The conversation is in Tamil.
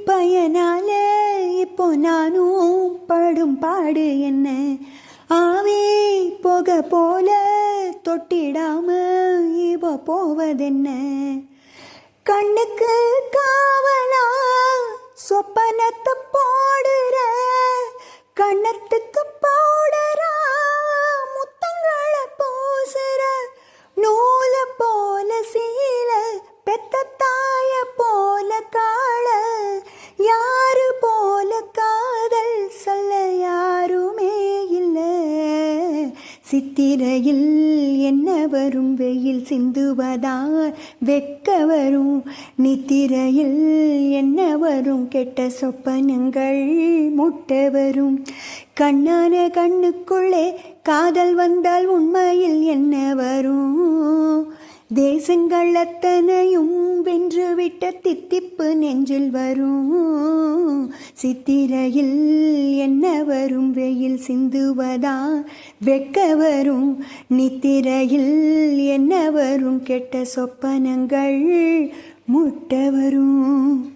பயனால இப்போ நானும் படும் பாடு என்ன ஆவே போக போல தொட்டிடாம இவ போவதென்ன கண்ணுக்கு காவலா சொப்பனத்தை போடுற கண்ணத்துக்கு போடுறா முத்தங்களை பூசுற நூல போல சீல பெத்த தாய போல காள யாரு போல காதல் சொல்ல யாருமே இல்லை சித்திரையில் என்ன வரும் வெயில் சிந்துவதால் வெக்க வரும் நித்திரையில் என்ன வரும் கெட்ட சொப்பனங்கள் முட்ட வரும் கண்ணான கண்ணுக்குள்ளே காதல் வந்தால் உண்மையில் என்ன வரும் தேசங்கள் அத்தனையும் வென்றுவிட்ட தித்திப்பு நெஞ்சில் வரும் சித்திரையில் என்ன வரும் வெயில் சிந்துவதா வெக்க வரும் நித்திரையில் என்ன வரும் கெட்ட சொப்பனங்கள் முட்ட வரும்.